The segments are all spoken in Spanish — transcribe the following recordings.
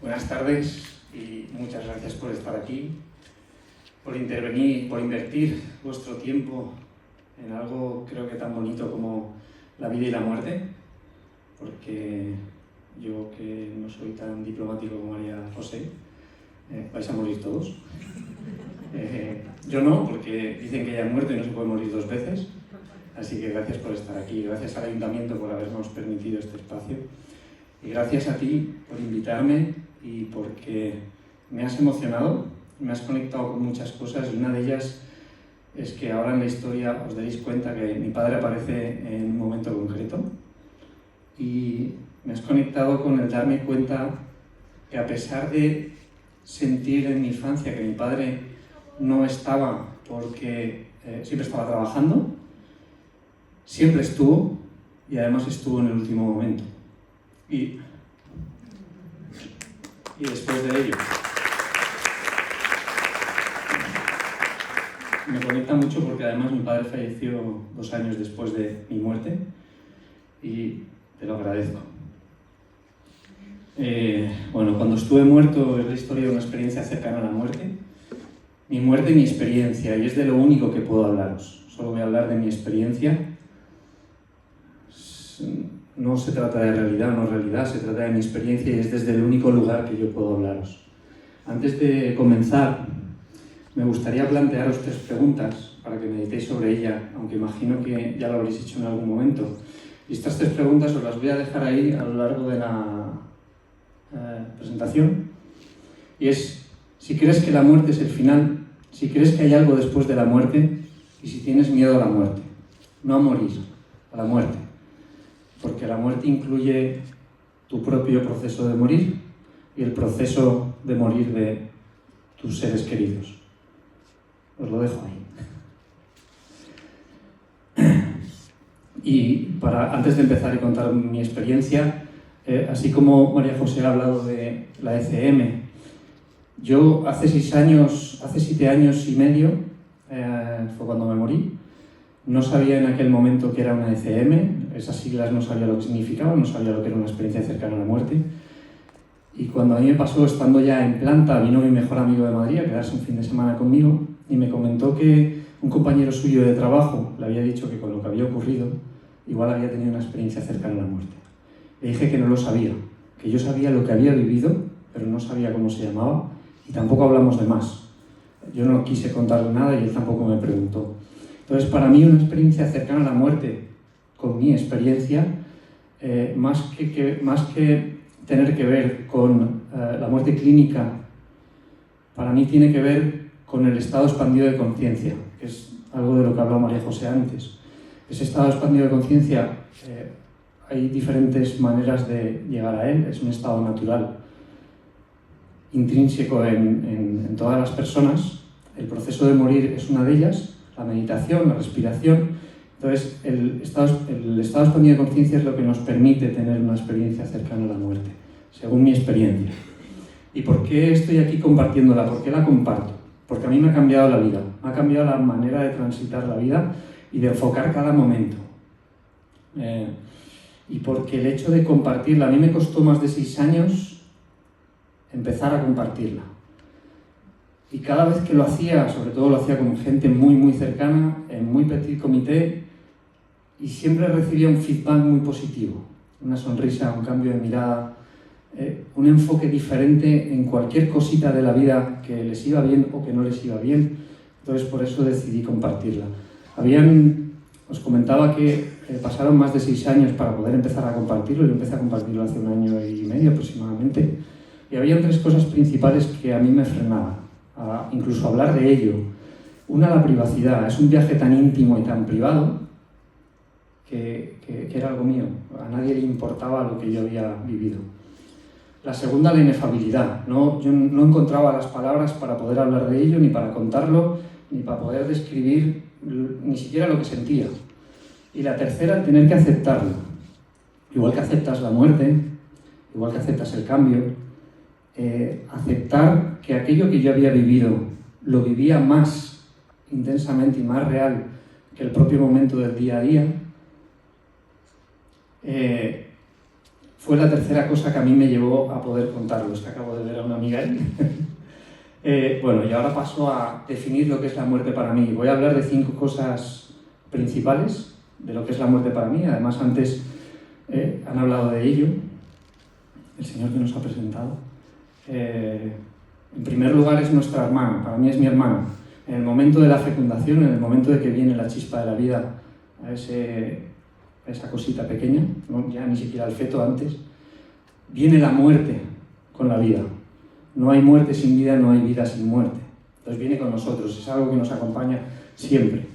Buenas tardes y muchas gracias por estar aquí, por intervenir, por invertir vuestro tiempo en algo creo que tan bonito como la vida y la muerte, porque yo que no soy tan diplomático como María José, vais a morir todos. Yo no, porque dicen que ya han muerto y no se puede morir dos veces, así que gracias por estar aquí, gracias al Ayuntamiento por habernos permitido este espacio y gracias a ti por invitarme y porque me has emocionado, me has conectado con muchas cosas y una de ellas es que ahora en la historia os daréis cuenta que mi padre aparece en un momento concreto y me has conectado con el darme cuenta que a pesar de sentir en mi infancia que mi padre no estaba porque siempre estaba trabajando, siempre estuvo y además estuvo en el último momento. Y después de ello me conecta mucho porque además mi padre falleció 2 años después de mi muerte y te lo agradezco. Bueno, cuando estuve muerto es la historia de una experiencia cercana a la muerte. Mi muerte y mi experiencia, y es de lo único que puedo hablaros. Solo voy a hablar de mi experiencia. No se trata de realidad o no realidad, se trata de mi experiencia y es desde el único lugar que yo puedo hablaros. Antes de comenzar, me gustaría plantearos 3 preguntas para que meditéis sobre ella, aunque imagino que ya lo habréis hecho en algún momento. Y estas 3 preguntas os las voy a dejar ahí a lo largo de la presentación. Y es, si crees que la muerte es el final, si crees que hay algo después de la muerte y si tienes miedo a la muerte. No a morir, a la muerte. Porque la muerte incluye tu propio proceso de morir y el proceso de morir de tus seres queridos. Os lo dejo ahí. Y antes de empezar y contar mi experiencia, así como María José ha hablado de la ECM, yo hace 7 años y medio, fue cuando me morí. No sabía en aquel momento que era una ECM, esas siglas no sabía lo que significaban, no sabía lo que era una experiencia cercana a la muerte. Y cuando a mí me pasó, estando ya en planta, vino mi mejor amigo de Madrid a quedarse un fin de semana conmigo y me comentó que un compañero suyo de trabajo le había dicho que con lo que había ocurrido, igual había tenido una experiencia cercana a la muerte. Le dije que no lo sabía, que yo sabía lo que había vivido, pero no sabía cómo se llamaba y tampoco hablamos de más. Yo no quise contarle nada y él tampoco me preguntó. Entonces, para mí, una experiencia cercana a la muerte, con mi experiencia, más que tener que ver con la muerte clínica, para mí tiene que ver con el estado expandido de conciencia, que es algo de lo que habló María José antes. Ese estado expandido de conciencia, hay diferentes maneras de llegar a él, es un estado natural, intrínseco en todas las personas. El proceso de morir es una de ellas. La meditación, la respiración. Entonces, el estado expandido de conciencia es lo que nos permite tener una experiencia cercana a la muerte, según mi experiencia. ¿Y por qué estoy aquí compartiéndola? ¿Por qué la comparto? Porque a mí me ha cambiado la vida, me ha cambiado la manera de transitar la vida y de enfocar cada momento. Y porque el hecho de compartirla, a mí me costó más de 6 años empezar a compartirla. Y cada vez que lo hacía, sobre todo lo hacía con gente muy, muy cercana, en muy petit comité, y siempre recibía un feedback muy positivo, una sonrisa, un cambio de mirada, un enfoque diferente en cualquier cosita de la vida que les iba bien o que no les iba bien. Entonces, por eso decidí compartirla. Os comentaba que pasaron más de 6 años para poder empezar a compartirlo. Yo empecé a compartirlo hace 1 año y medio aproximadamente. Y había 3 cosas principales que a mí me frenaban. Incluso hablar de ello. Una, la privacidad. Es un viaje tan íntimo y tan privado que era algo mío. A nadie le importaba lo que yo había vivido. La segunda, la inefabilidad. Yo no encontraba las palabras para poder hablar de ello, ni para contarlo, ni para poder describir ni siquiera lo que sentía. Y la tercera, el tener que aceptarlo. Igual que aceptas la muerte, igual que aceptas el cambio, aceptar que aquello que yo había vivido lo vivía más intensamente y más real que el propio momento del día a día, fue la tercera cosa que a mí me llevó a poder contarlo. Es que acabo de ver a una amiga ahí. Bueno, y ahora paso a definir lo que es la muerte para mí. Voy a hablar de 5 cosas principales de lo que es la muerte para mí. Además, antes han hablado de ello, el señor que nos ha presentado. En primer lugar, es nuestra hermana. Para mí es mi hermana. En el momento de la fecundación, en el momento de que viene la chispa de la vida a esa cosita pequeña, ¿no? Ya ni siquiera el feto antes, viene la muerte con la vida. No hay muerte sin vida, no hay vida sin muerte. Entonces viene con nosotros, es algo que nos acompaña siempre.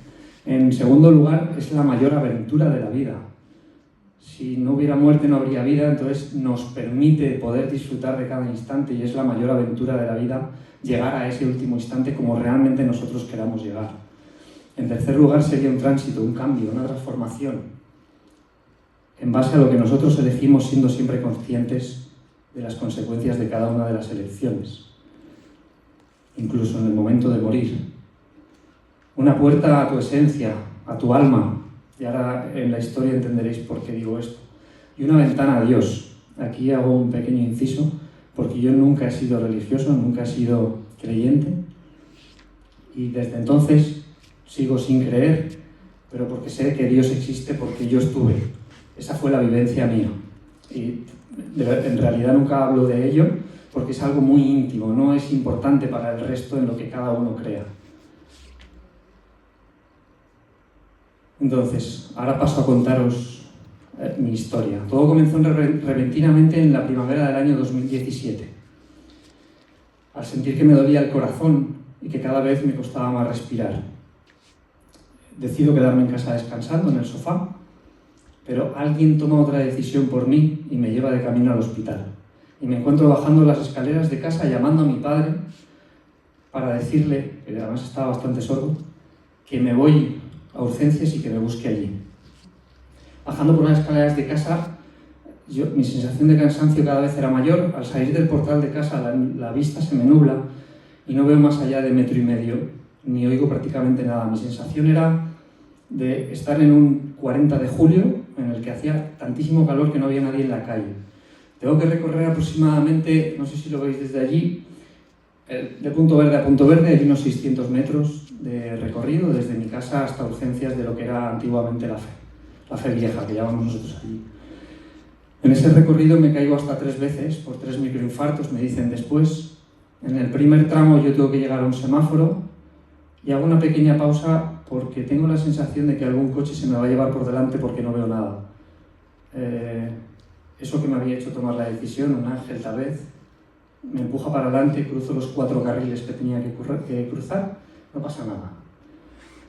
En segundo lugar, es la mayor aventura de la vida. Si no hubiera muerte, no habría vida, entonces nos permite poder disfrutar de cada instante y es la mayor aventura de la vida llegar a ese último instante como realmente nosotros queramos llegar. En tercer lugar, sería un tránsito, un cambio, una transformación, en base a lo que nosotros elegimos, siendo siempre conscientes de las consecuencias de cada una de las elecciones, incluso en el momento de morir. Una puerta a tu esencia, a tu alma, y ahora en la historia entenderéis por qué digo esto. Y una ventana a Dios. Aquí hago un pequeño inciso, porque yo nunca he sido religioso, nunca he sido creyente, y desde entonces sigo sin creer, pero porque sé que Dios existe, porque yo estuve. Esa fue la vivencia mía. Y en realidad nunca hablo de ello, porque es algo muy íntimo, no es importante para el resto en lo que cada uno crea. Entonces, ahora paso a contaros mi historia. Todo comenzó repentinamente en la primavera del año 2017. Al sentir que me dolía el corazón y que cada vez me costaba más respirar. Decido quedarme en casa descansando en el sofá, pero alguien toma otra decisión por mí y me lleva de camino al hospital. Y me encuentro bajando las escaleras de casa llamando a mi padre para decirle, que además estaba bastante sordo, que me voy a urgencias y que me busque allí. Bajando por las escaleras de casa, mi sensación de cansancio cada vez era mayor. Al salir del portal de casa la vista se me nubla y no veo más allá de 1,5 metros, ni oigo prácticamente nada. Mi sensación era de estar en un 40 de julio en el que hacía tantísimo calor que no había nadie en la calle. Tengo que recorrer aproximadamente, no sé si lo veis desde allí, de punto verde a punto verde, hay unos 600 metros de recorrido desde mi casa hasta urgencias de lo que era antiguamente la fe vieja, que llamamos nosotros allí. En ese recorrido me caigo hasta 3 veces, por 3 microinfartos, me dicen después. En el primer tramo yo tengo que llegar a un semáforo y hago una pequeña pausa porque tengo la sensación de que algún coche se me va a llevar por delante porque no veo nada. Eso que me había hecho tomar la decisión, un ángel tal vez, me empuja para adelante, cruzo los 4 carriles que tenía que cruzar, no pasa nada.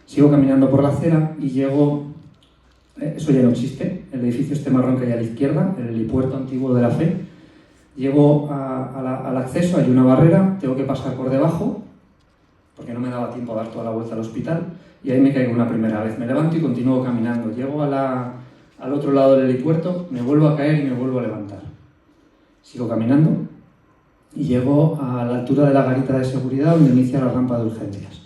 Sigo caminando por la acera y llego, eso ya no existe, el edificio este marrón que hay a la izquierda, el helipuerto antiguo de la Fe. Llego al acceso, hay una barrera, tengo que pasar por debajo, porque no me daba tiempo a dar toda la vuelta al hospital, y ahí me caigo una primera vez. Me levanto y continúo caminando. Llego al otro lado del helipuerto, me vuelvo a caer y me vuelvo a levantar. Sigo caminando y llego a la altura de la garita de seguridad donde inicia la rampa de urgencias.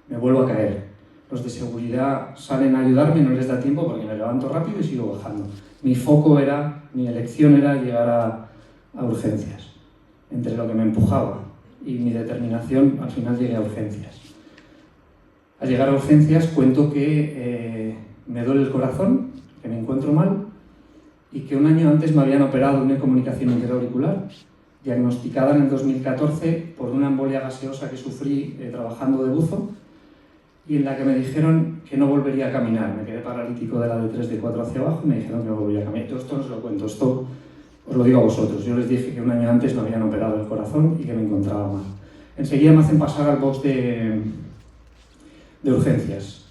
Me vuelvo a caer. Los de seguridad salen a ayudarme, no les da tiempo porque me levanto rápido y sigo bajando. Mi elección era llegar a urgencias. Entre lo que me empujaba y mi determinación, al final llegué a urgencias. Al llegar a urgencias cuento que me duele el corazón, que me encuentro mal y que un año antes me habían operado una comunicación interauricular, diagnosticada en el 2014 por una embolia gaseosa que sufrí trabajando de buzo y en la que me dijeron que no volvería a caminar. Me quedé paralítico de la D3, D4 hacia abajo y me dijeron que no volvería a caminar. Todo esto no os lo cuento, esto os lo digo a vosotros. Yo les dije que un año antes me habían operado el corazón y que me encontraba mal. Enseguida me hacen pasar al box de urgencias.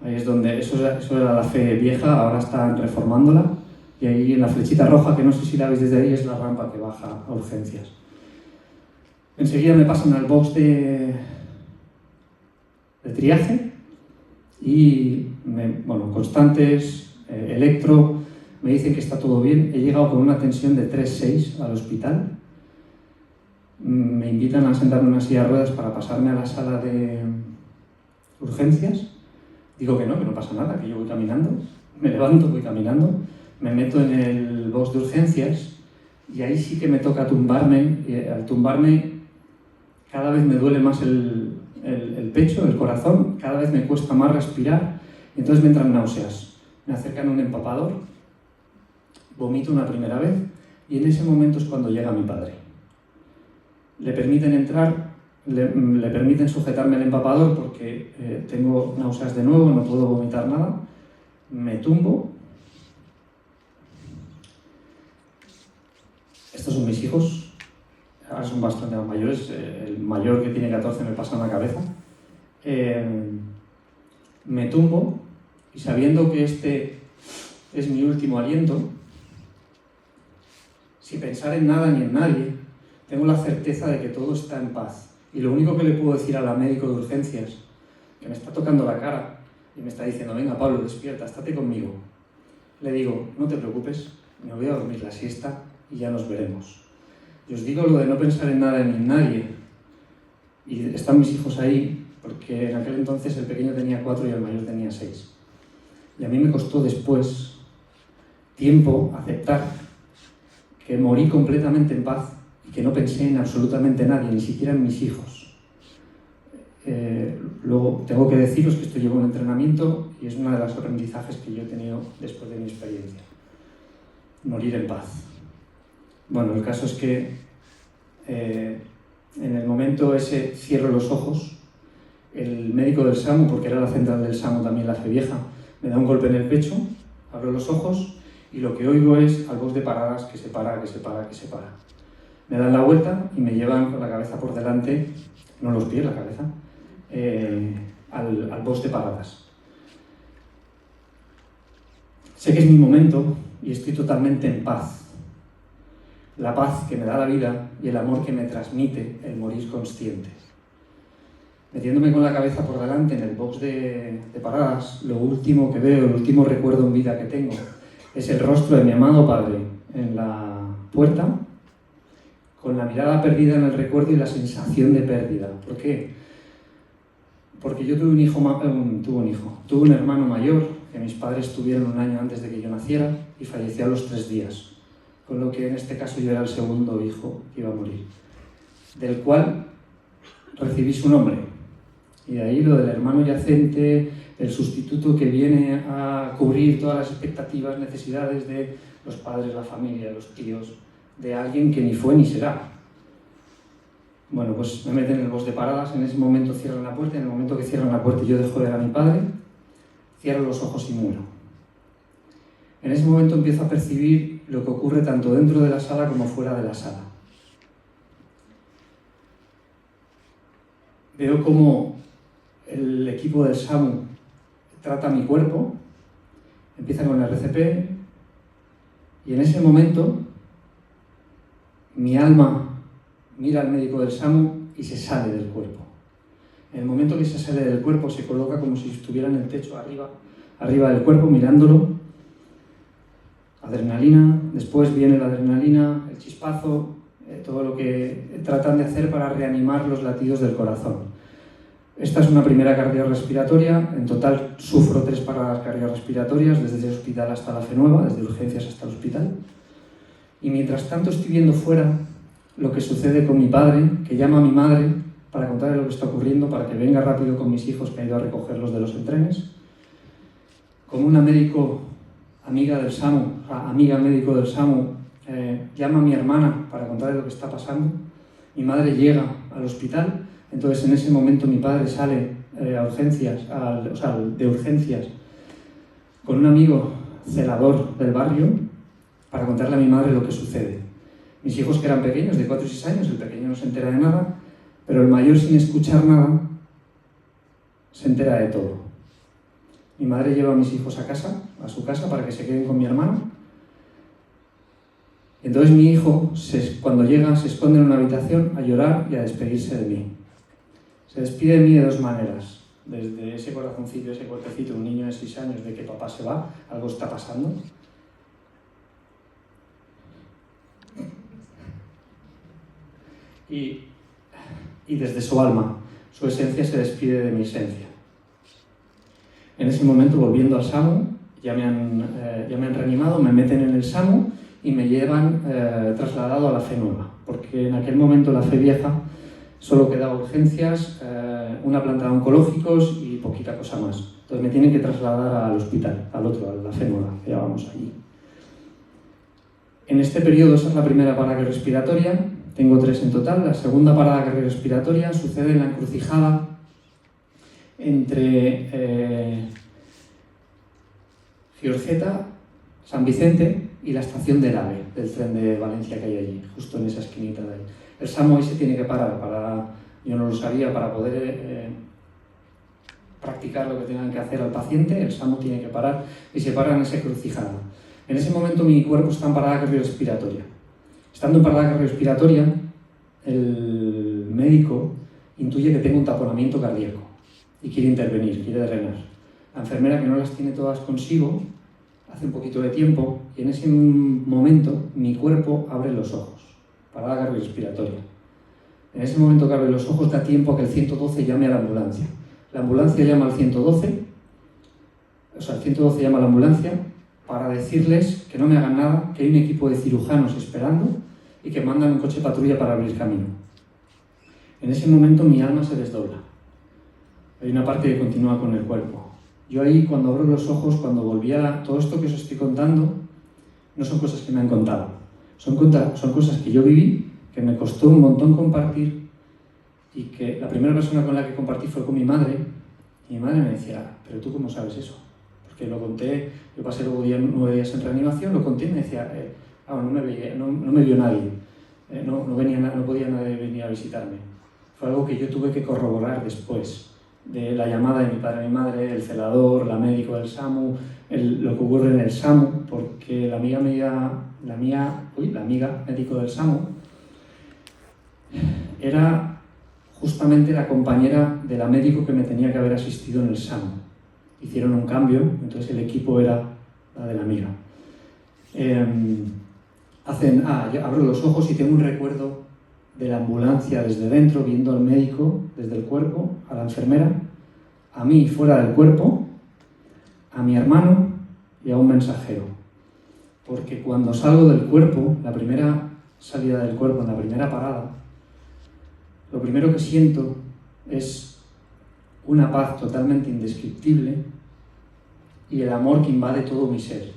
Ahí es donde, eso era la Fe vieja, ahora están reformándola. Y ahí en la flechita roja, que no sé si la veis desde ahí, es la rampa que baja a urgencias. Enseguida me pasan al box de triaje y, constantes, electro, me dicen que está todo bien. He llegado con una tensión de 3,6 al hospital. Me invitan a sentarme en una silla de ruedas para pasarme a la sala de urgencias. Digo que no pasa nada, que yo voy caminando. Me levanto, voy caminando. me meto en el box de urgencias y ahí sí que me toca tumbarme. Y al tumbarme cada vez me duele más el pecho, el corazón, cada vez me cuesta más respirar y entonces me entran náuseas. Me acercan un empapador, vomito una primera vez y en ese momento es cuando llega mi padre. Le permiten entrar, le permiten sujetarme el empapador porque tengo náuseas de nuevo, no puedo vomitar nada. Me tumbo. Estos son mis hijos, ahora son bastante más mayores. El mayor, que tiene 14, me pasa en la cabeza. Me tumbo y sabiendo que este es mi último aliento, sin pensar en nada ni en nadie, tengo la certeza de que todo está en paz. Y lo único que le puedo decir a la médico de urgencias, que me está tocando la cara y me está diciendo: venga, Pablo, despierta, estate conmigo. Le digo: no te preocupes, me voy a dormir la siesta y ya nos veremos. Y os digo lo de no pensar en nada ni en nadie. Y están mis hijos ahí, porque en aquel entonces el pequeño tenía 4 y el mayor tenía 6. Y a mí me costó después tiempo aceptar que morí completamente en paz y que no pensé en absolutamente nadie, ni siquiera en mis hijos. Luego tengo que deciros que esto lleva un entrenamiento y es uno de los aprendizajes que yo he tenido después de mi experiencia. Morir en paz. Bueno, el caso es que en el momento ese cierro los ojos. El médico del SAMU, porque era la central del SAMU también, la Vieja, me da un golpe en el pecho, abro los ojos y lo que oigo es al box de paradas que se para, que se para, que se para. Me dan la vuelta y me llevan con la cabeza por delante, no los pies, la cabeza, al box de paradas. Sé que es mi momento y estoy totalmente en paz. La paz que me da la vida y el amor que me transmite el morir consciente. Metiéndome con la cabeza por delante en el box de paradas, lo último que veo, el último recuerdo en vida que tengo, es el rostro de mi amado padre en la puerta, con la mirada perdida en el recuerdo y la sensación de pérdida. ¿Por qué? Porque yo tuve un hermano mayor, que mis padres tuvieron un año antes de que yo naciera, y falleció a los 3 días. Con lo que en este caso yo era el segundo hijo que iba a morir, del cual recibí su nombre. Y de ahí lo del hermano yacente, el sustituto que viene a cubrir todas las expectativas, necesidades de los padres, la familia, los tíos, de alguien que ni fue ni será. Bueno, pues me meten en el box de paradas, en ese momento cierran la puerta, en el momento que cierran la puerta yo dejo de ver a mi padre, cierro los ojos y muero. En ese momento empiezo a percibir lo que ocurre tanto dentro de la sala como fuera de la sala. Veo cómo el equipo del SAMU trata mi cuerpo, empieza con el RCP, y en ese momento mi alma mira al médico del SAMU y se sale del cuerpo. En el momento que se sale del cuerpo se coloca como si estuviera en el techo arriba del cuerpo mirándolo. Adrenalina, después viene la adrenalina, el chispazo, todo lo que tratan de hacer para reanimar los latidos del corazón. Esta es una primera cardiorrespiratoria, en total sufro 3 paradas cardiorrespiratorias, desde el hospital hasta la Fe Nueva, desde urgencias hasta el hospital. Y mientras tanto estoy viendo fuera lo que sucede con mi padre, que llama a mi madre para contarle lo que está ocurriendo, para que venga rápido con mis hijos, que ha ido a recogerlos de los entrenes. Como una médico amiga del SAMU, amiga médico del SAMU, llama a mi hermana para contarle lo que está pasando. Mi madre llega al hospital, entonces en ese momento mi padre sale a urgencias, de urgencias, con un amigo celador del barrio para contarle a mi madre lo que sucede. Mis hijos, que eran pequeños, de 4 y 6 años, el pequeño no se entera de nada, pero el mayor, sin escuchar nada, se entera de todo. Mi madre lleva a mis hijos a su casa, para que se queden con mi hermano. Entonces mi hijo, cuando llega, se esconde en una habitación a llorar y a despedirse de mí. Se despide de mí de 2 maneras. Desde ese corazoncito, ese cuerpecito, un niño de 6 años, de que papá se va, algo está pasando. Y desde su alma, su esencia se despide de mi esencia. En ese momento, volviendo al SAMU, ya me han reanimado, me meten en el SAMU y me llevan trasladado a la fe nueva, porque en aquel momento la fe vieja solo quedaba urgencias, una planta de oncológicos y poquita cosa más. Entonces me tienen que trasladar al hospital, al otro, a la fe nueva, que ya vamos allí. En este periodo, esa es la primera parada cardiorrespiratoria, tengo 3 en total. La segunda parada cardiorrespiratoria sucede en la encrucijada entre Giorgeta, San Vicente y la estación del AVE, del tren de Valencia que hay allí, justo en esa esquinita de ahí. El SAMU ahí se tiene que parar, yo no lo sabía, para poder practicar lo que tengan que hacer al paciente, el SAMU tiene que parar y se para en esa encrucijada. En ese momento mi cuerpo está en parada cardiorrespiratoria. Estando en parada cardiorrespiratoria, el médico intuye que tengo un taponamiento cardíaco y quiere intervenir, quiere drenar. La enfermera, que no las tiene todas consigo, hace un poquito de tiempo y en ese momento mi cuerpo abre los ojos, parada cardiorrespiratoria. En ese momento que abre los ojos da tiempo a que el 112 llame a la ambulancia. La ambulancia llama al 112, o sea, el 112 llama a la ambulancia para decirles que no me hagan nada, que hay un equipo de cirujanos esperando y que mandan un coche patrulla para abrir camino. En ese momento mi alma se desdobla. Hay una parte que continúa con el cuerpo. Yo ahí, cuando abro los ojos, cuando volví a todo esto que os estoy contando, no son cosas que me han contado. Son cosas que yo viví, que me costó un montón compartir y que la primera persona con la que compartí fue con mi madre. Y mi madre me decía, ¿pero tú cómo sabes eso? Porque lo conté, yo pasé luego 9 días en reanimación, lo conté y me decía, no me vio nadie, no podía nadie venir a visitarme. Fue algo que yo tuve que corroborar después de la llamada de mi padre a mi madre, el celador, la médico del SAMU, lo que ocurre en el SAMU, porque la amiga médico del SAMU era justamente la compañera de la médico que me tenía que haber asistido en el SAMU. Hicieron un cambio, entonces el equipo era la de la amiga. Yo abro los ojos y tengo un recuerdo de la ambulancia desde dentro, viendo al médico desde el cuerpo, a la enfermera, a mí fuera del cuerpo, a mi hermano y a un mensajero. Porque cuando salgo del cuerpo, la primera salida del cuerpo, en la primera parada, lo primero que siento es una paz totalmente indescriptible y el amor que invade todo mi ser.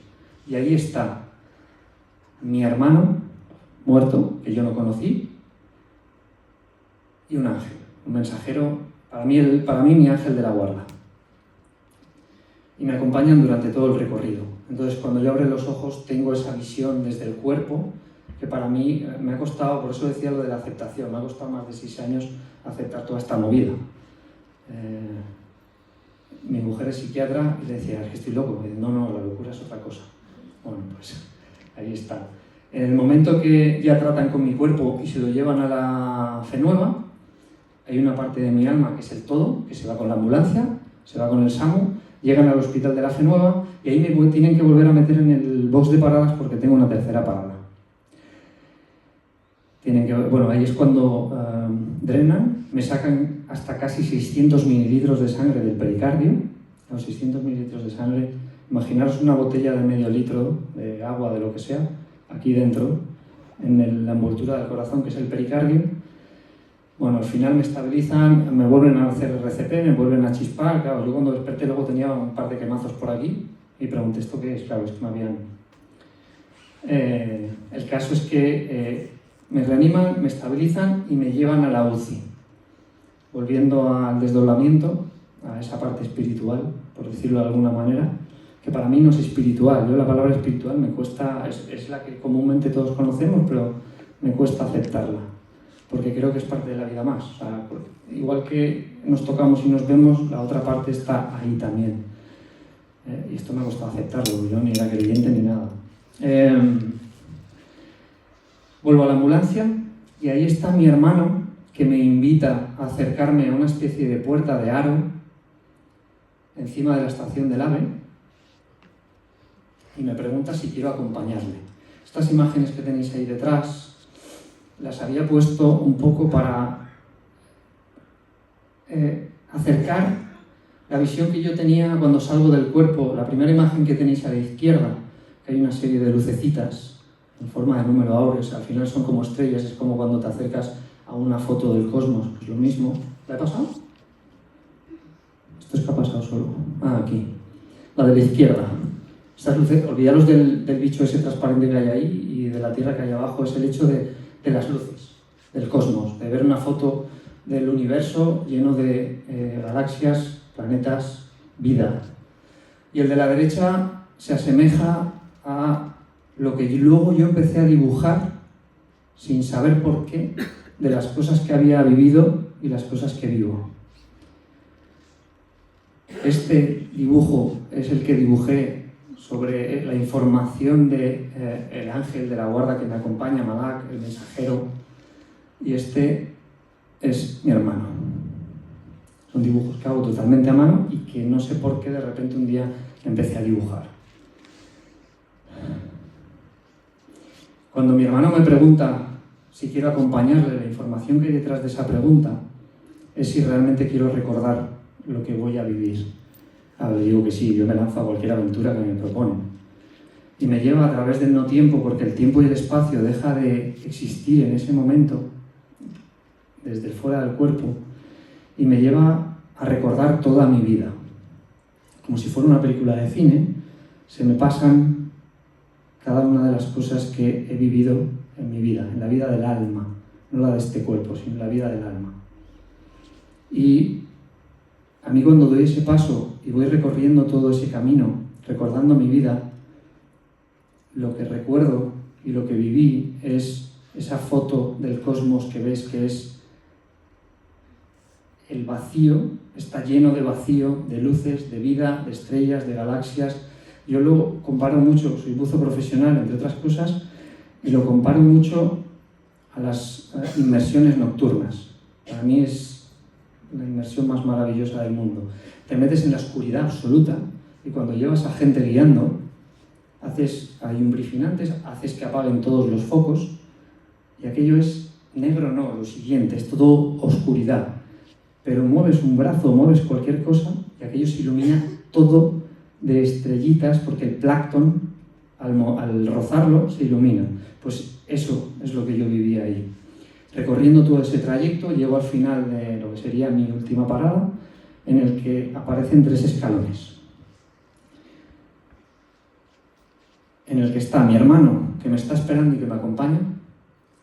Y ahí está mi hermano muerto, que yo no conocí, y un ángel, un mensajero, para mí mi ángel de la guarda. Y me acompañan durante todo el recorrido. Entonces, cuando yo abro los ojos, tengo esa visión desde el cuerpo, que para mí me ha costado, por eso decía lo de la aceptación, me ha costado más de 6 años aceptar toda esta movida. Mi mujer es psiquiatra y le decía, es que estoy loco. Y dice, no, la locura es otra cosa. Bueno, pues ahí está. En el momento que ya tratan con mi cuerpo y se lo llevan a la fe nueva, hay una parte de mi alma que es el todo, que se va con la ambulancia, se va con el SAMU, llegan al hospital de la fe nueva y ahí me tienen que volver a meter en el box de paradas porque tengo una tercera parada. Ahí es cuando drenan, me sacan hasta casi 600 mililitros de sangre del pericardio. Los 600 mililitros de sangre, imaginaros una botella de medio litro de agua, de lo que sea, aquí dentro, en la envoltura del corazón, que es el pericardio. Bueno, al final me estabilizan, me vuelven a hacer RCP, me vuelven a chispar. Claro, yo cuando desperté luego tenía un par de quemazos por aquí y pregunté, ¿esto qué es? Claro, es que me habían... el caso es que me reaniman, me estabilizan y me llevan a la UCI. Volviendo al desdoblamiento, a esa parte espiritual, por decirlo de alguna manera, que para mí no es espiritual. Yo la palabra espiritual me cuesta, es la que comúnmente todos conocemos, pero me cuesta aceptarla, porque creo que es parte de la vida más. O sea, igual que nos tocamos y nos vemos, la otra parte está ahí también. Y esto me ha costado aceptarlo, yo ni era creyente ni nada. Vuelvo a la ambulancia y ahí está mi hermano, que me invita a acercarme a una especie de puerta de aro encima de la estación del AVE y me pregunta si quiero acompañarle. Estas imágenes que tenéis ahí detrás las había puesto un poco para acercar la visión que yo tenía cuando salgo del cuerpo, la primera imagen que tenéis a la izquierda, que hay una serie de lucecitas en forma de número áureo, al final son como estrellas, es como cuando te acercas a una foto del cosmos, pues lo mismo. ¿La he pasado? ¿Esto es que ha pasado solo? Ah, aquí. La de la izquierda. Estas luces, olvidaros del bicho ese transparente que hay ahí y de la Tierra que hay abajo, es el hecho de las luces, del cosmos, de ver una foto del universo lleno de galaxias, planetas, vida. Y el de la derecha se asemeja a lo que luego yo empecé a dibujar, sin saber por qué, de las cosas que había vivido y las cosas que vivo. Este dibujo es el que dibujé sobre la información de el ángel de la guarda que me acompaña, Malak, el mensajero, y este es mi hermano. Son dibujos que hago totalmente a mano y que no sé por qué de repente un día empecé a dibujar. Cuando mi hermano me pregunta si quiero acompañarle, la información que hay detrás de esa pregunta es si realmente quiero recordar lo que voy a vivir. A ver, digo que sí, yo me lanzo a cualquier aventura que me proponen. Y me lleva a través del no tiempo, porque el tiempo y el espacio deja de existir en ese momento, desde fuera del cuerpo, y me lleva a recordar toda mi vida. Como si fuera una película de cine, se me pasan cada una de las cosas que he vivido en mi vida, en la vida del alma, no la de este cuerpo, sino la vida del alma. Y a mí cuando doy ese paso y voy recorriendo todo ese camino, recordando mi vida, lo que recuerdo y lo que viví es esa foto del cosmos que ves, que es el vacío, está lleno de vacío, de luces, de vida, de estrellas, de galaxias. Yo lo comparo mucho, soy buzo profesional, entre otras cosas, y lo comparo mucho a las inmersiones nocturnas. Para mí es la inmersión más maravillosa del mundo. Te metes en la oscuridad absoluta y cuando llevas a gente guiando, hay un briefing antes, haces que apaguen todos los focos y aquello es negro, no, lo siguiente, es todo oscuridad. Pero mueves un brazo, mueves cualquier cosa y aquello se ilumina todo de estrellitas porque el plancton, al rozarlo, se ilumina. Pues eso es lo que yo vivía ahí. Recorriendo todo ese trayecto, llego al final de lo que sería mi última parada, en el que aparecen 3 escalones. En el que está mi hermano, que me está esperando y que me acompaña,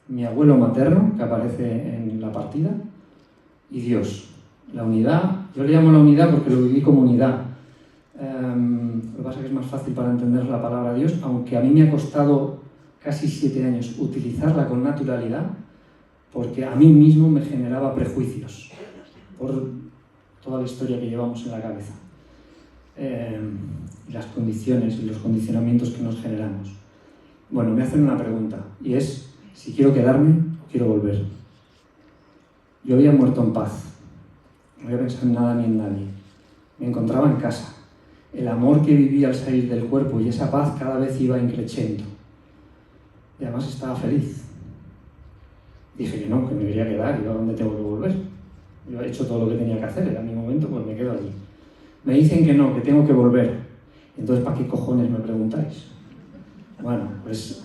mi abuelo materno, que aparece en la partida, y Dios. La unidad, yo le llamo la unidad porque lo viví como unidad. Lo que pasa es que es más fácil para entender la palabra Dios, aunque a mí me ha costado casi 7 años utilizarla con naturalidad, porque a mí mismo me generaba prejuicios por toda la historia que llevamos en la cabeza, y las condiciones y los condicionamientos que nos generamos. Bueno, me hacen una pregunta, y es si quiero quedarme o quiero volver. Yo había muerto en paz, no había pensado en nada ni en nadie. Me encontraba en casa. El amor que vivía al salir del cuerpo y esa paz cada vez iba increciendo. Y además estaba feliz. Dije que no, que me quería quedar, y a dónde tengo que volver. Yo he hecho todo lo que tenía que hacer, era mi momento, pues me quedo allí. Me dicen que no, que tengo que volver. Entonces, ¿para qué cojones me preguntáis? Bueno, pues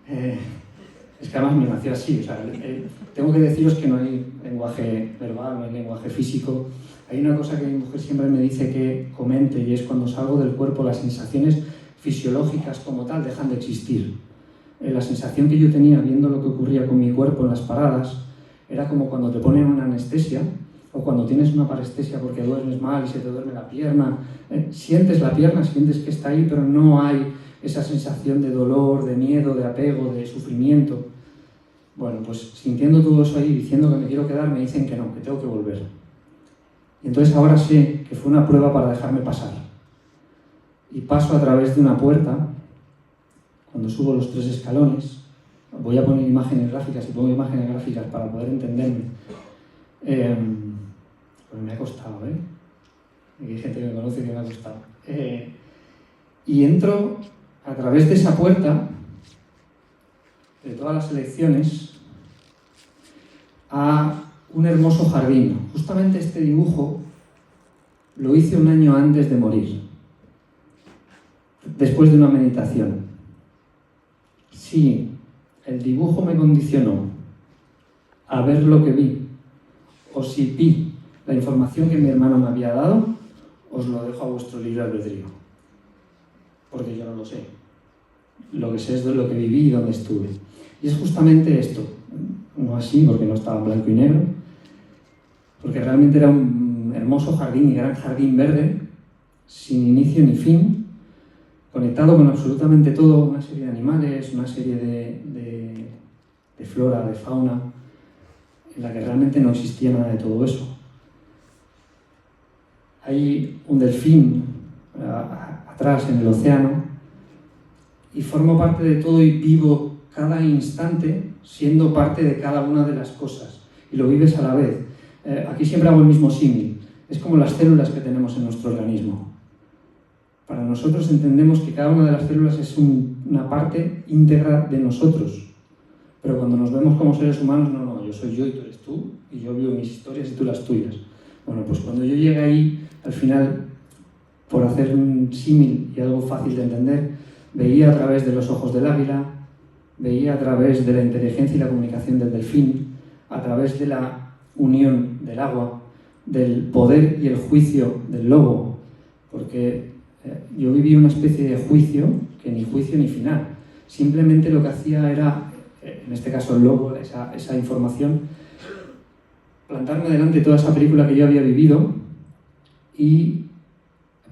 es que además me nació así. O sea, tengo que deciros que no hay lenguaje verbal, no hay lenguaje físico. Hay una cosa que mi mujer siempre me dice que comente, y es cuando salgo del cuerpo las sensaciones fisiológicas como tal dejan de existir. La sensación que yo tenía viendo lo que ocurría con mi cuerpo en las paradas era como cuando te ponen una anestesia o cuando tienes una parestesia porque duermes mal y se te duerme la pierna. Sientes la pierna, sientes que está ahí, pero no hay esa sensación de dolor, de miedo, de apego, de sufrimiento. Bueno, pues sintiendo todo eso ahí, diciendo que me quiero quedar, me dicen que no, que tengo que volver. Y entonces ahora sé que fue una prueba para dejarme pasar. Y paso a través de una puerta. Cuando subo los 3 escalones, voy a poner imágenes gráficas y pongo imágenes gráficas para poder entenderme. Pues me ha costado, ¿eh? Hay gente que me conoce que me ha costado. Y entro a través de esa puerta, de todas las elecciones, a un hermoso jardín. Justamente este dibujo Lo hice un año antes de morir, después de una meditación. Si el dibujo me condicionó a ver lo que vi, o si vi la información que mi hermano me había dado, os lo dejo a vuestro libre albedrío, porque yo no lo sé. Lo que sé es de lo que viví y dónde estuve. Y es justamente esto, no así porque no estaba en blanco y negro, porque realmente era un hermoso jardín y gran jardín verde, sin inicio ni fin, conectado con absolutamente todo, una serie de animales, una serie de flora, de fauna, en la que realmente no existía nada de todo eso. Hay un delfín atrás en el océano y formo parte de todo y vivo cada instante siendo parte de cada una de las cosas y lo vives a la vez. Aquí siempre hago el mismo símil, es como las células que tenemos en nuestro organismo. Para nosotros entendemos que cada una de las células es una parte íntegra de nosotros, pero cuando nos vemos como seres humanos, no, yo soy yo y tú eres tú, y yo vivo mis historias y tú las tuyas. Bueno, pues cuando yo llegué ahí, al final, por hacer un símil y algo fácil de entender, veía a través de los ojos del águila, veía a través de la inteligencia y la comunicación del delfín, a través de la unión del agua, del poder y el juicio del lobo, porque yo viví una especie de juicio, que ni juicio ni final. Simplemente lo que hacía era, en este caso el lobo, esa información, plantarme delante de toda esa película que yo había vivido y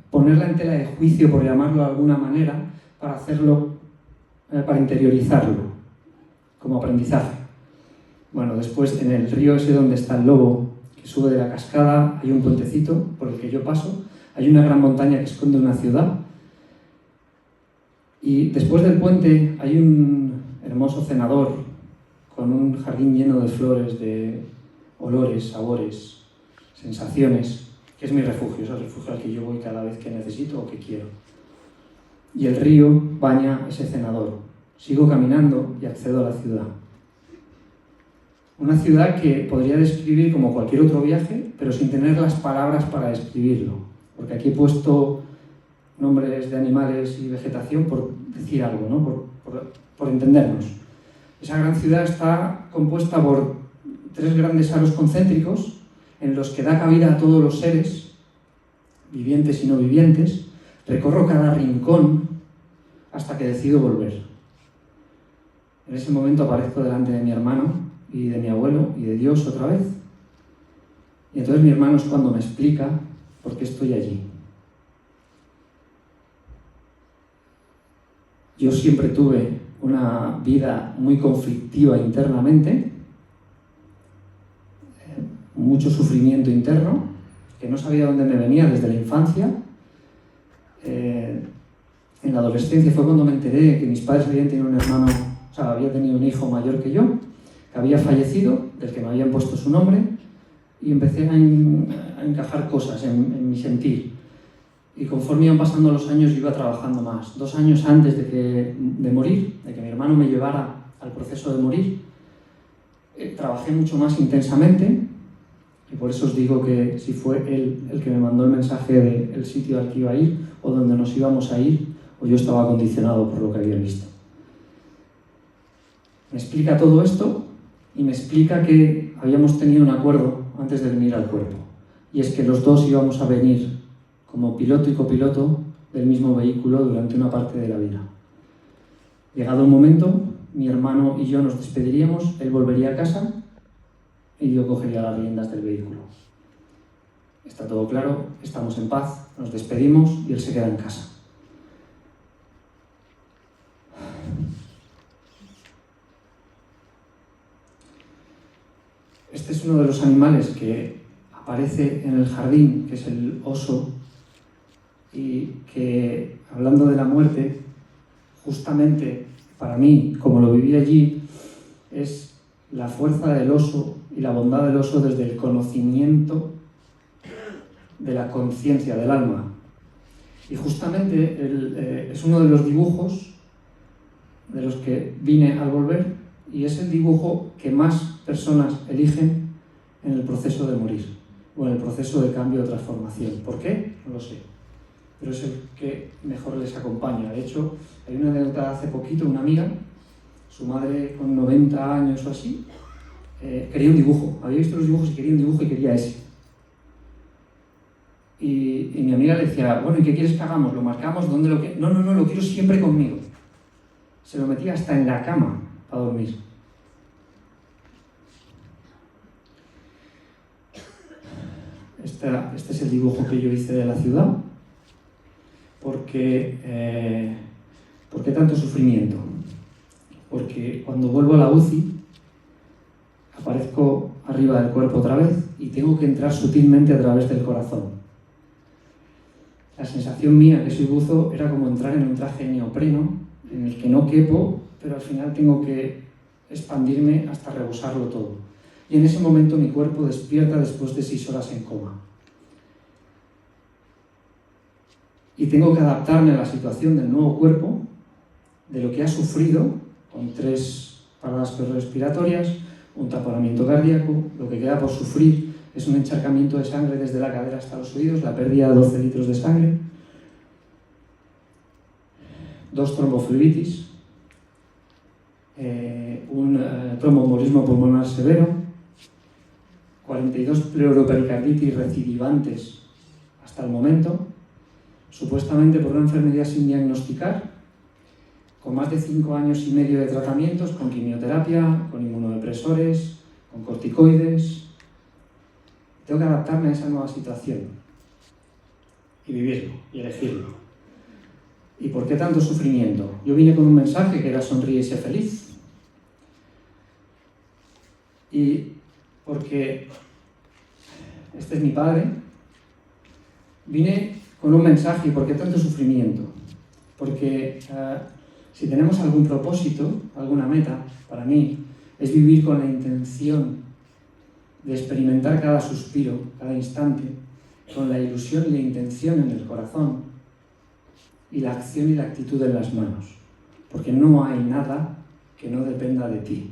ponerla en tela de juicio, por llamarlo de alguna manera, para hacerlo, para interiorizarlo, como aprendizaje. Bueno, después en el río ese donde está el lobo, que sube de la cascada, hay un puentecito por el que yo paso, hay una gran montaña que esconde una ciudad, y después del puente hay un hermoso cenador con un jardín lleno de flores, de olores, sabores, sensaciones, que es mi refugio, es el refugio al que yo voy cada vez que necesito o que quiero. Y el río baña ese cenador. Sigo caminando y accedo a la ciudad. Una ciudad que podría describir como cualquier otro viaje, pero sin tener las palabras para describirlo. Porque aquí he puesto nombres de animales y vegetación por decir algo, ¿no? por entendernos. Esa gran ciudad está compuesta por 3 grandes aros concéntricos en los que da cabida a todos los seres, vivientes y no vivientes. Recorro cada rincón hasta que decido volver. En ese momento aparezco delante de mi hermano y de mi abuelo y de Dios otra vez. Y entonces mi hermano es cuando me explica por qué estoy allí. Yo siempre tuve una vida muy conflictiva internamente, mucho sufrimiento interno, que no sabía dónde me venía desde la infancia. En la adolescencia fue cuando me enteré de que mis padres habían tenido un hermano, o sea, había tenido un hijo mayor que yo, que había fallecido, del que me habían puesto su nombre, y empecé a encajar cosas en mi sentir. Y conforme iban pasando los años, yo iba trabajando más. 2 años antes de morir, de que mi hermano me llevara al proceso de morir, trabajé mucho más intensamente, y por eso os digo que si fue él el que me mandó el mensaje del sitio al que iba a ir, o donde nos íbamos a ir, o yo estaba condicionado por lo que había visto. Me explica todo esto, y me explica que habíamos tenido un acuerdo antes de venir al cuerpo, y es que los dos íbamos a venir como piloto y copiloto del mismo vehículo durante una parte de la vida. Llegado un momento, mi hermano y yo nos despediríamos, él volvería a casa y yo cogería las riendas del vehículo. Está todo claro, estamos en paz, nos despedimos y él se queda en casa. Este es uno de los animales que aparece en el jardín, que es el oso, y que, hablando de la muerte, justamente para mí, como lo viví allí, es la fuerza del oso y la bondad del oso desde el conocimiento de la conciencia del alma. Y justamente es uno de los dibujos de los que vine al volver, y es el dibujo que más personas eligen en el proceso de morir. o en el proceso de cambio o transformación. ¿Por qué? No lo sé, pero es el que mejor les acompaña. De hecho, hay una anécdota hace poquito, una amiga, su madre con 90 años o así, quería un dibujo, había visto los dibujos y quería un dibujo y quería ese. Y mi amiga le decía, bueno, ¿y qué quieres que hagamos? ¿Lo marcamos? ¿Dónde lo que? No, lo quiero siempre conmigo. Se lo metía hasta en la cama para dormir. Este es el dibujo que yo hice de la ciudad. ¿Por qué tanto sufrimiento? Porque cuando vuelvo a la UCI, aparezco arriba del cuerpo otra vez y tengo que entrar sutilmente a través del corazón. La sensación mía, que soy buzo, era como entrar en un traje de neopreno, en el que no quepo, pero al final tengo que expandirme hasta rebosarlo todo. Y en ese momento mi cuerpo despierta después de 6 horas en coma. Y tengo que adaptarme a la situación del nuevo cuerpo, de lo que ha sufrido, con 3 paradas respiratorias, un taponamiento cardíaco, lo que queda por sufrir es un encharcamiento de sangre desde la cadera hasta los oídos, la pérdida de 12 litros de sangre, 2 tromboflebitis, un tromboembolismo pulmonar severo, 42 pleuropericarditis recidivantes hasta el momento, supuestamente por una enfermedad sin diagnosticar, con más de 5 años y medio de tratamientos, con quimioterapia, con inmunodepresores, con corticoides. Tengo que adaptarme a esa nueva situación y vivirlo y elegirlo. ¿Y por qué tanto sufrimiento? Yo vine con un mensaje que era sonríe y sé feliz. Y porque este es mi padre, vine con un mensaje. ¿Y por qué tanto sufrimiento? Porque si tenemos algún propósito, alguna meta, para mí, es vivir con la intención de experimentar cada suspiro, cada instante, con la ilusión y la intención en el corazón, y la acción y la actitud en las manos, porque no hay nada que no dependa de ti.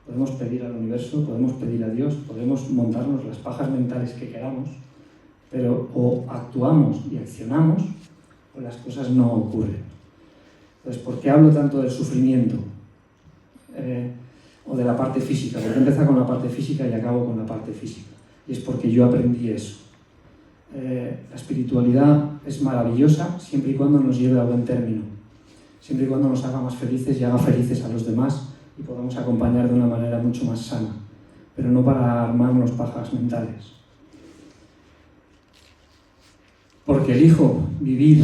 Podemos pedir al universo, podemos pedir a Dios, podemos montarnos las pajas mentales que queramos, pero o actuamos y accionamos, o las cosas no ocurren. Entonces, ¿por qué hablo tanto del sufrimiento? O de la parte física, porque empiezo con la parte física y acabo con la parte física. Y es porque yo aprendí eso. La espiritualidad es maravillosa siempre y cuando nos lleve a buen término, siempre y cuando nos haga más felices y haga felices a los demás y podamos acompañar de una manera mucho más sana, pero no para armarnos pajas mentales. Porque elijo vivir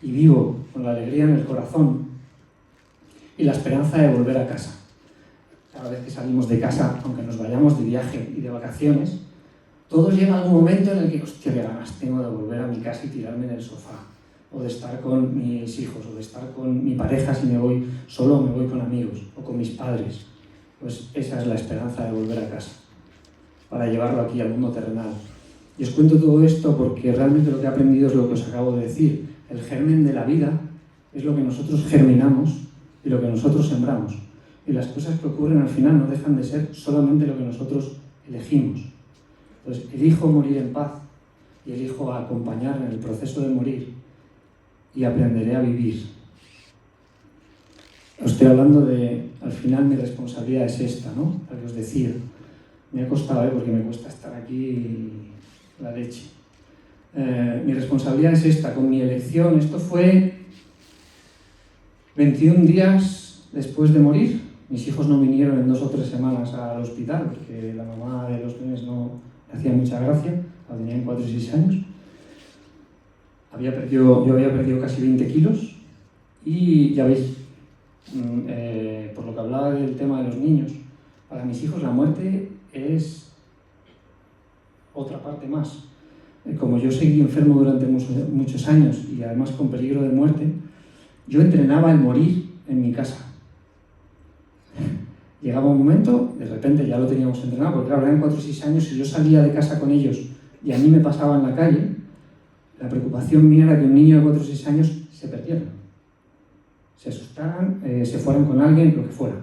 y vivo con la alegría en el corazón y la esperanza de volver a casa. Cada vez que salimos de casa, aunque nos vayamos de viaje y de vacaciones, todo llega a un momento en el que, hostia, qué ganas tengo de volver a mi casa y tirarme en el sofá, o de estar con mis hijos, o de estar con mi pareja si me voy solo o me voy con amigos, o con mis padres. Pues esa es la esperanza de volver a casa, para llevarlo aquí al mundo terrenal. Y os cuento todo esto porque realmente lo que he aprendido es lo que os acabo de decir. El germen de la vida es lo que nosotros germinamos y lo que nosotros sembramos. Y las cosas que ocurren al final no dejan de ser solamente lo que nosotros elegimos. Entonces, elijo morir en paz y elijo acompañar en el proceso de morir y aprenderé a vivir. Os estoy hablando de, al final mi responsabilidad es esta, ¿no? La que os decía. Me ha costado, porque me cuesta estar aquí la leche. Mi responsabilidad es esta, con mi elección. Esto fue 21 días después de morir. Mis hijos no vinieron en 2 o 3 semanas al hospital porque la mamá de los niños no le hacía mucha gracia, la tenían 4 y 6 años. Yo había perdido casi 20 kilos y ya veis, por lo que hablaba del tema de los niños, para mis hijos la muerte es otra parte más. Como yo seguí enfermo durante muchos años y además con peligro de muerte, yo entrenaba el morir en mi casa. Llegaba un momento, de repente ya lo teníamos entrenado, porque claro, eran 4 o 6 años y yo salía de casa con ellos y a mí me pasaba en la calle, la preocupación mía era que un niño de 4 o 6 años se perdiera, se asustaran, se fueran con alguien, lo que fuera.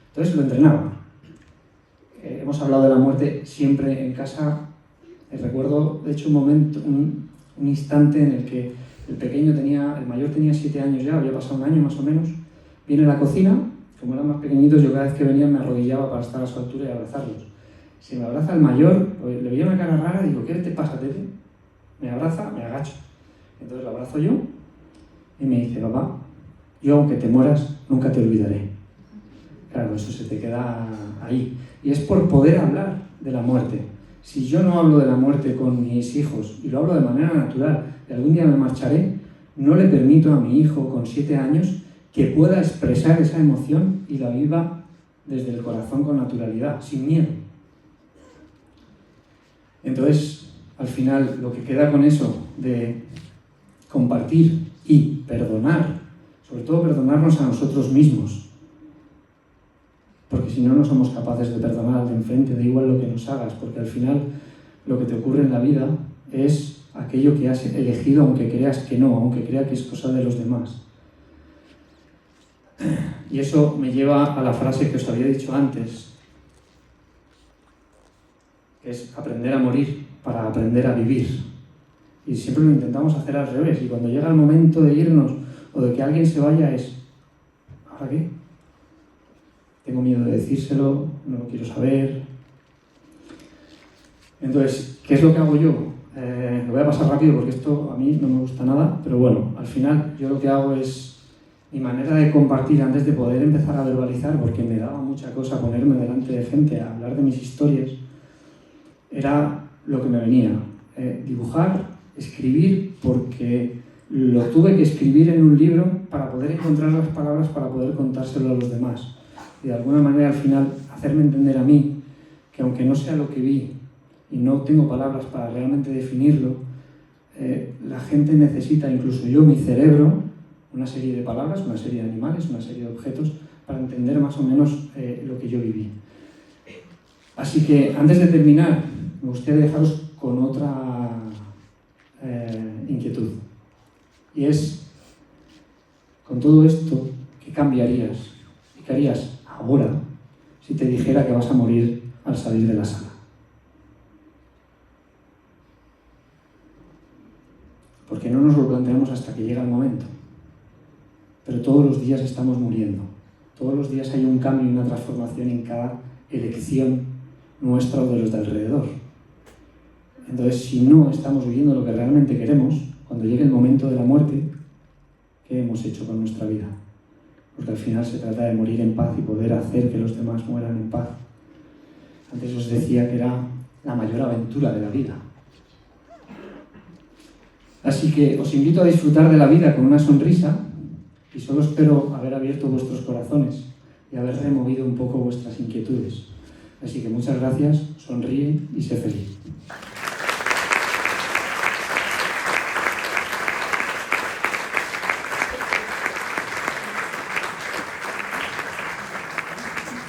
Entonces lo entrenaba. Hemos hablado de la muerte siempre en casa, Recuerdo, de hecho, un instante en el que el mayor tenía 7 años ya, había pasado un año más o menos, viene a la cocina, como eran más pequeñitos, yo cada vez que venían me arrodillaba para estar a su altura y abrazarlos. Si me abraza el mayor, pues, le veía una cara rara y digo, ¿qué te pasa, Tete? Me abraza, me agacho. Entonces lo abrazo yo y me dice, papá, yo aunque te mueras, nunca te olvidaré. Claro, eso se te queda ahí. Y es por poder hablar de la muerte. Si yo no hablo de la muerte con mis hijos y lo hablo de manera natural, y algún día me marcharé, no le permito a mi hijo con 7 años que pueda expresar esa emoción y la viva desde el corazón con naturalidad, sin miedo. Entonces, al final, lo que queda con eso de compartir y perdonar, sobre todo perdonarnos a nosotros mismos, porque si no, no somos capaces de perdonar al de enfrente, da igual lo que nos hagas, porque al final lo que te ocurre en la vida es aquello que has elegido, aunque creas que no, aunque creas que es cosa de los demás. Y eso me lleva a la frase que os había dicho antes, que es aprender a morir para aprender a vivir. Y siempre lo intentamos hacer al revés, y cuando llega el momento de irnos o de que alguien se vaya es, ¿ahora qué? Tengo miedo de decírselo, no lo quiero saber. Entonces, ¿qué es lo que hago yo? Lo voy a pasar rápido porque esto a mí no me gusta nada, pero bueno, al final yo lo que hago es mi manera de compartir antes de poder empezar a verbalizar, porque me daba mucha cosa ponerme delante de gente a hablar de mis historias, era lo que me venía. Dibujar, escribir, porque lo tuve que escribir en un libro para poder encontrar las palabras para poder contárselo a los demás. Y de alguna manera al final hacerme entender a mí que aunque no sea lo que vi y no tengo palabras para realmente definirlo, la gente necesita, incluso yo, mi cerebro, una serie de palabras, una serie de animales, una serie de objetos para entender más o menos lo que yo viví. Así que antes de terminar, me gustaría dejaros con otra inquietud, y es, con todo esto, ¿qué cambiarías? ¿Qué harías ahora si te dijera que vas a morir al salir de la sala? Porque no nos lo planteamos hasta que llega el momento. Pero todos los días estamos muriendo. Todos los días hay un cambio y una transformación en cada elección nuestra o de los de alrededor. Entonces, si no estamos viviendo lo que realmente queremos, cuando llegue el momento de la muerte, ¿qué hemos hecho con nuestra vida? Porque al final se trata de morir en paz y poder hacer que los demás mueran en paz. Antes os decía que era la mayor aventura de la vida. Así que os invito a disfrutar de la vida con una sonrisa y solo espero haber abierto vuestros corazones y haber removido un poco vuestras inquietudes. Así que muchas gracias, sonríe y sé feliz.